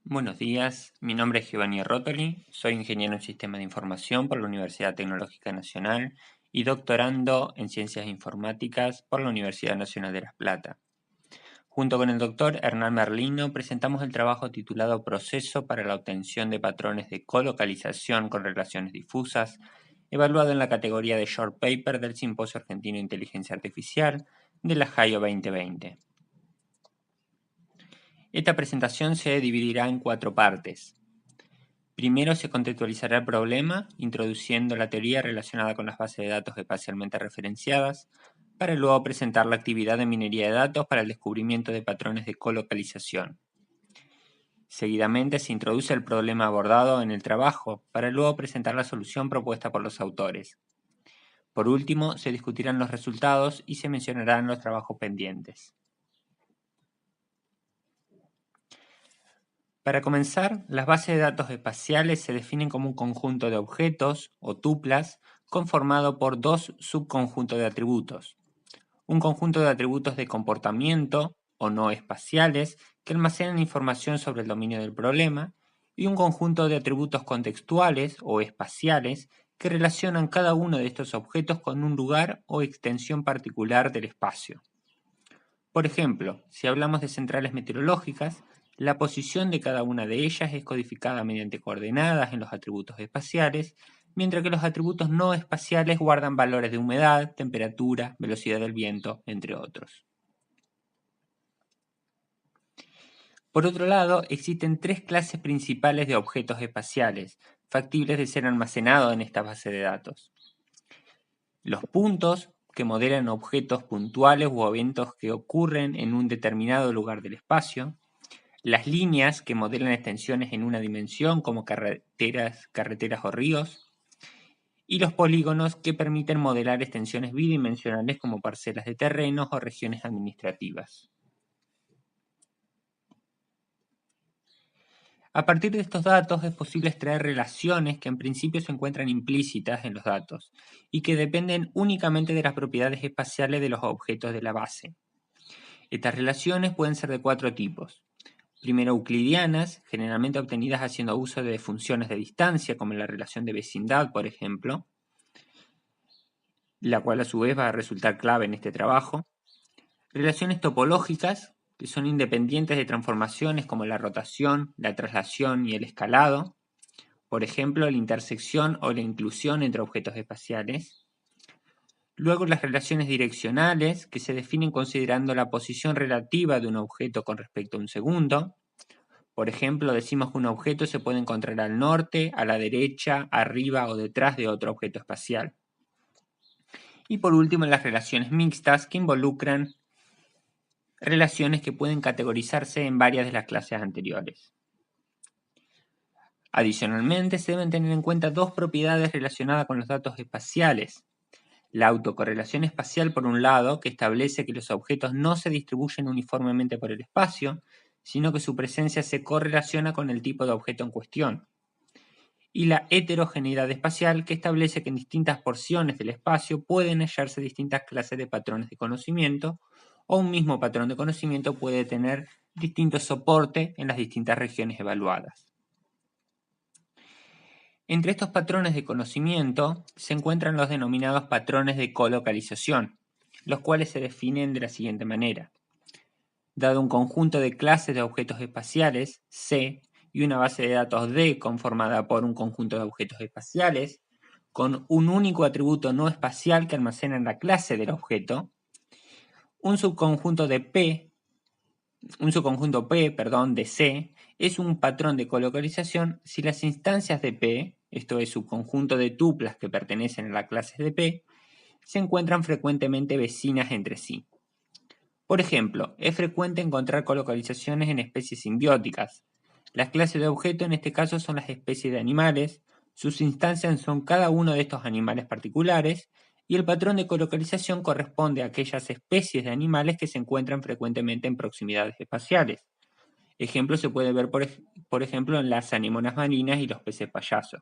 Buenos días, mi nombre es Giovanni Rotoli, soy ingeniero en Sistemas de Información por la Universidad Tecnológica Nacional y doctorando en Ciencias Informáticas por la Universidad Nacional de La Plata. Junto con el doctor Hernán Merlino presentamos el trabajo titulado Proceso para la obtención de patrones de colocalización con relaciones difusas, evaluado en la categoría de Short Paper del Simposio Argentino de Inteligencia Artificial de la JAIO 2020. Esta presentación se dividirá en 4 partes. Primero se contextualizará el problema, introduciendo la teoría relacionada con las bases de datos espacialmente referenciadas, para luego presentar la actividad de minería de datos para el descubrimiento de patrones de colocalización. Seguidamente se introduce el problema abordado en el trabajo, para luego presentar la solución propuesta por los autores. Por último, se discutirán los resultados y se mencionarán los trabajos pendientes. Para comenzar, las bases de datos espaciales se definen como un conjunto de objetos, o tuplas, conformado por 2 subconjuntos de atributos. Un conjunto de atributos de comportamiento, o no espaciales, que almacenan información sobre el dominio del problema, y un conjunto de atributos contextuales, o espaciales, que relacionan cada uno de estos objetos con un lugar o extensión particular del espacio. Por ejemplo, si hablamos de centrales meteorológicas, la posición de cada una de ellas es codificada mediante coordenadas en los atributos espaciales, mientras que los atributos no espaciales guardan valores de humedad, temperatura, velocidad del viento, entre otros. Por otro lado, existen 3 clases principales de objetos espaciales, factibles de ser almacenados en esta base de datos. Los puntos, que modelan objetos puntuales o eventos que ocurren en un determinado lugar del espacio. Las líneas, que modelan extensiones en una dimensión como carreteras o ríos, y los polígonos, que permiten modelar extensiones bidimensionales como parcelas de terrenos o regiones administrativas. A partir de estos datos es posible extraer relaciones que en principio se encuentran implícitas en los datos y que dependen únicamente de las propiedades espaciales de los objetos de la base. Estas relaciones pueden ser de 4 tipos. Primero, euclidianas, generalmente obtenidas haciendo uso de funciones de distancia, como la relación de vecindad, por ejemplo, la cual a su vez va a resultar clave en este trabajo. Relaciones topológicas, que son independientes de transformaciones como la rotación, la traslación y el escalado, por ejemplo, la intersección o la inclusión entre objetos espaciales. Luego, las relaciones direccionales, que se definen considerando la posición relativa de un objeto con respecto a un segundo. Por ejemplo, decimos que un objeto se puede encontrar al norte, a la derecha, arriba o detrás de otro objeto espacial. Y por último, las relaciones mixtas, que involucran relaciones que pueden categorizarse en varias de las clases anteriores. Adicionalmente, se deben tener en cuenta 2 propiedades relacionadas con los datos espaciales. La autocorrelación espacial, por un lado, que establece que los objetos no se distribuyen uniformemente por el espacio, sino que su presencia se correlaciona con el tipo de objeto en cuestión. Y la heterogeneidad espacial, que establece que en distintas porciones del espacio pueden hallarse distintas clases de patrones de conocimiento, o un mismo patrón de conocimiento puede tener distintos soportes en las distintas regiones evaluadas. Entre estos patrones de conocimiento se encuentran los denominados patrones de colocalización, los cuales se definen de la siguiente manera. Dado un conjunto de clases de objetos espaciales, C, y una base de datos D conformada por un conjunto de objetos espaciales, con un único atributo no espacial que almacena en la clase del objeto, un subconjunto P de C es un patrón de colocalización si las instancias de P, esto es subconjunto de tuplas que pertenecen a la clase de P, se encuentran frecuentemente vecinas entre sí. Por ejemplo, es frecuente encontrar colocalizaciones en especies simbióticas. Las clases de objeto en este caso son las especies de animales, sus instancias son cada uno de estos animales particulares, y el patrón de colocalización corresponde a aquellas especies de animales que se encuentran frecuentemente en proximidades espaciales. Ejemplo se puede ver, por ejemplo, en las anémonas marinas y los peces payaso,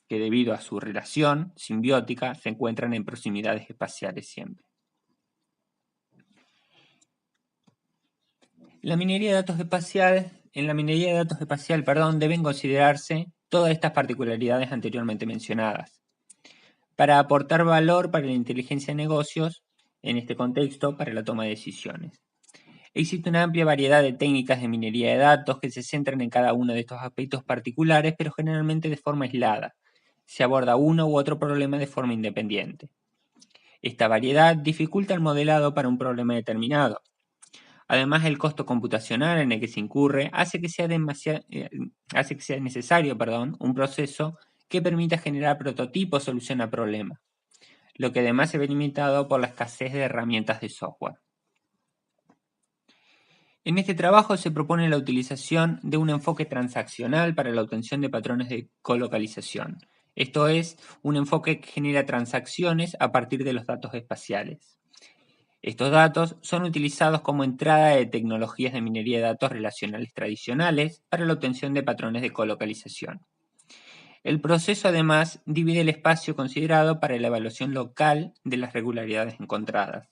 que debido a su relación simbiótica se encuentran en proximidades espaciales siempre. La minería de datos espaciales en la minería de datos espacial, deben considerarse todas estas particularidades anteriormente mencionadas. Para aportar valor para la inteligencia de negocios, en este contexto, para la toma de decisiones. Existe una amplia variedad de técnicas de minería de datos que se centran en cada uno de estos aspectos particulares, pero generalmente de forma aislada. Se aborda uno u otro problema de forma independiente. Esta variedad dificulta el modelado para un problema determinado. Además, el costo computacional en el que se incurre hace que sea necesario un proceso que permita generar prototipos solución a problemas, lo que además se ve limitado por la escasez de herramientas de software. En este trabajo se propone la utilización de un enfoque transaccional para la obtención de patrones de colocalización. Esto es, un enfoque que genera transacciones a partir de los datos espaciales. Estos datos son utilizados como entrada de tecnologías de minería de datos relacionales tradicionales para la obtención de patrones de colocalización. El proceso además divide el espacio considerado para la evaluación local de las regularidades encontradas.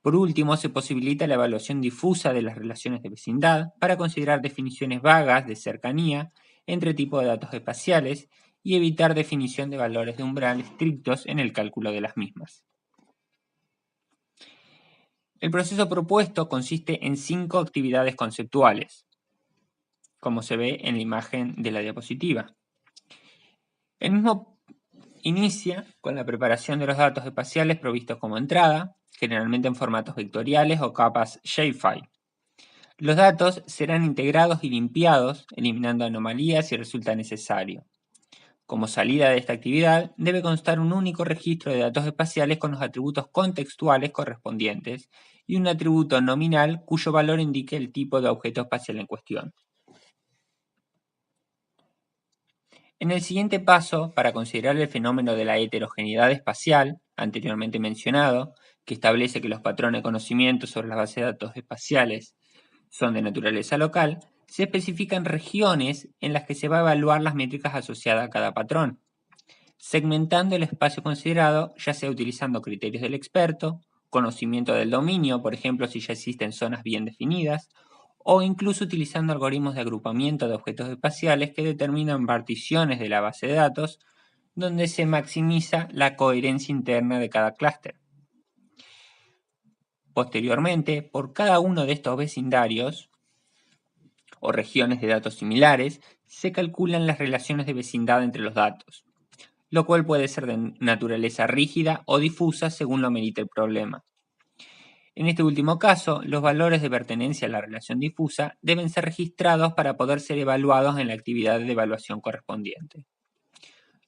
Por último, se posibilita la evaluación difusa de las relaciones de vecindad para considerar definiciones vagas de cercanía entre tipos de datos espaciales y evitar definición de valores de umbral estrictos en el cálculo de las mismas. El proceso propuesto consiste en 5 actividades conceptuales, como se ve en la imagen de la diapositiva. El mismo inicia con la preparación de los datos espaciales provistos como entrada, generalmente en formatos vectoriales o capas shapefile. Los datos serán integrados y limpiados, eliminando anomalías si resulta necesario. Como salida de esta actividad, debe constar un único registro de datos espaciales con los atributos contextuales correspondientes y un atributo nominal cuyo valor indique el tipo de objeto espacial en cuestión. En el siguiente paso, para considerar el fenómeno de la heterogeneidad espacial, anteriormente mencionado, que establece que los patrones de conocimiento sobre las bases de datos espaciales son de naturaleza local, se especifican regiones en las que se va a evaluar las métricas asociadas a cada patrón, segmentando el espacio considerado, ya sea utilizando criterios del experto, conocimiento del dominio, por ejemplo si ya existen zonas bien definidas, o incluso utilizando algoritmos de agrupamiento de objetos espaciales que determinan particiones de la base de datos, donde se maximiza la coherencia interna de cada clúster. Posteriormente, por cada uno de estos vecindarios o regiones de datos similares, se calculan las relaciones de vecindad entre los datos, lo cual puede ser de naturaleza rígida o difusa según lo merite el problema. En este último caso, los valores de pertenencia a la relación difusa deben ser registrados para poder ser evaluados en la actividad de evaluación correspondiente.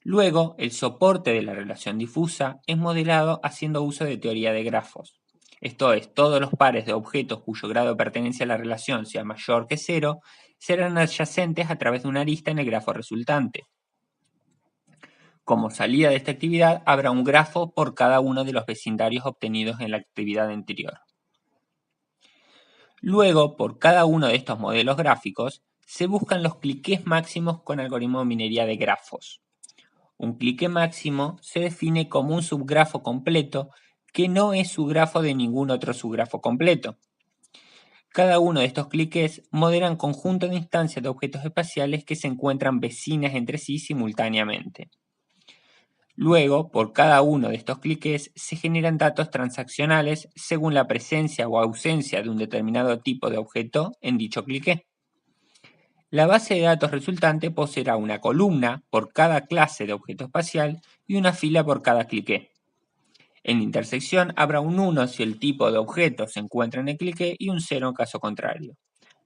Luego, el soporte de la relación difusa es modelado haciendo uso de teoría de grafos. Esto es, todos los pares de objetos cuyo grado de pertenencia a la relación sea mayor que 0 serán adyacentes a través de una arista en el grafo resultante. Como salida de esta actividad, habrá un grafo por cada uno de los vecindarios obtenidos en la actividad anterior. Luego, por cada uno de estos modelos gráficos, se buscan los cliqués máximos con algoritmo de minería de grafos. Un clique máximo se define como un subgrafo completo que no es subgrafo de ningún otro subgrafo completo. Cada uno de estos cliqués modela un conjunto de instancias de objetos espaciales que se encuentran vecinas entre sí simultáneamente. Luego, por cada uno de estos cliqués se generan datos transaccionales según la presencia o ausencia de un determinado tipo de objeto en dicho cliqué. La base de datos resultante poseerá una columna por cada clase de objeto espacial y una fila por cada cliqué. En la intersección habrá un 1 si el tipo de objeto se encuentra en el cliqué y un 0 en caso contrario.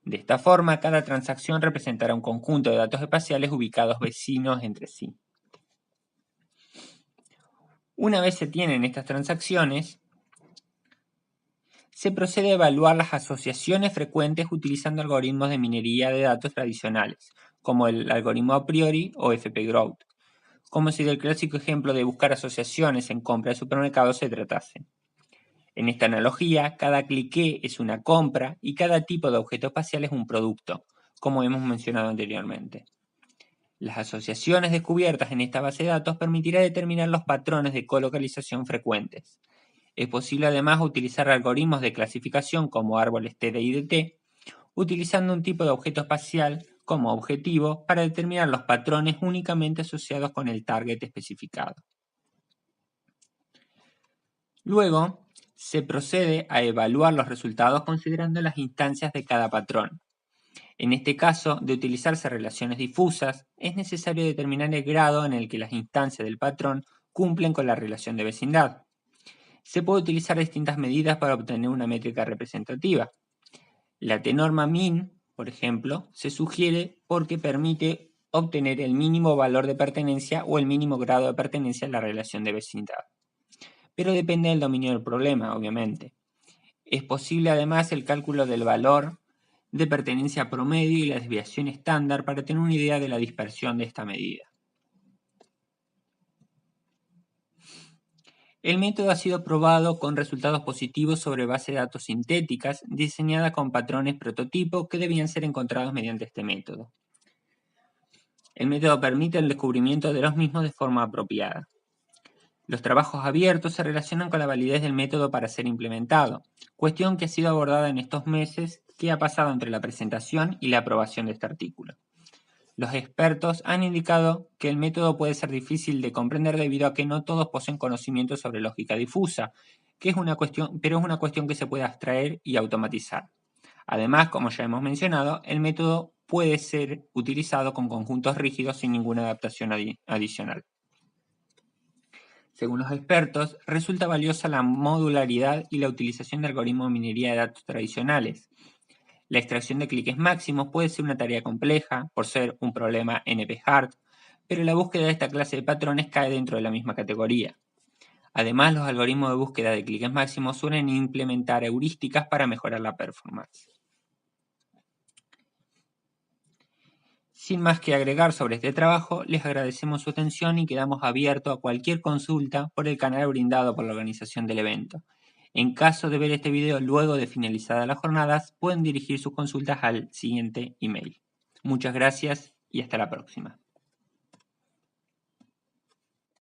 De esta forma, cada transacción representará un conjunto de datos espaciales ubicados vecinos entre sí. Una vez se tienen estas transacciones, se procede a evaluar las asociaciones frecuentes utilizando algoritmos de minería de datos tradicionales, como el algoritmo a priori o FP-Grout, como si del clásico ejemplo de buscar asociaciones en compra de supermercados se tratase. En esta analogía, cada cliqué es una compra y cada tipo de objeto espacial es un producto, como hemos mencionado anteriormente. Las asociaciones descubiertas en esta base de datos permitirá determinar los patrones de colocalización frecuentes. Es posible además utilizar algoritmos de clasificación como árboles TD y DT utilizando un tipo de objeto espacial como objetivo para determinar los patrones únicamente asociados con el target especificado. Luego, se procede a evaluar los resultados considerando las instancias de cada patrón. En este caso, de utilizarse relaciones difusas, es necesario determinar el grado en el que las instancias del patrón cumplen con la relación de vecindad. Se puede utilizar distintas medidas para obtener una métrica representativa. La t-norma min, por ejemplo, se sugiere porque permite obtener el mínimo valor de pertenencia o el mínimo grado de pertenencia en la relación de vecindad. Pero depende del dominio del problema, obviamente. Es posible además el cálculo del valor de pertenencia promedio y la desviación estándar para tener una idea de la dispersión de esta medida. El método ha sido probado con resultados positivos sobre bases de datos sintéticas diseñadas con patrones prototipo que debían ser encontrados mediante este método. El método permite el descubrimiento de los mismos de forma apropiada. Los trabajos abiertos se relacionan con la validez del método para ser implementado, cuestión que ha sido abordada en estos meses que ha pasado entre la presentación y la aprobación de este artículo. Los expertos han indicado que el método puede ser difícil de comprender debido a que no todos poseen conocimiento sobre lógica difusa, pero es una cuestión que se puede abstraer y automatizar. Además, como ya hemos mencionado, el método puede ser utilizado con conjuntos rígidos sin ninguna adaptación adicional. Según los expertos, resulta valiosa la modularidad y la utilización de algoritmos de minería de datos tradicionales. La extracción de cliques máximos puede ser una tarea compleja, por ser un problema NP-hard, pero la búsqueda de esta clase de patrones cae dentro de la misma categoría. Además, los algoritmos de búsqueda de cliques máximos suelen implementar heurísticas para mejorar la performance. Sin más que agregar sobre este trabajo, les agradecemos su atención y quedamos abiertos a cualquier consulta por el canal brindado por la organización del evento. En caso de ver este video luego de finalizadas las jornadas, pueden dirigir sus consultas al siguiente email. Muchas gracias y hasta la próxima.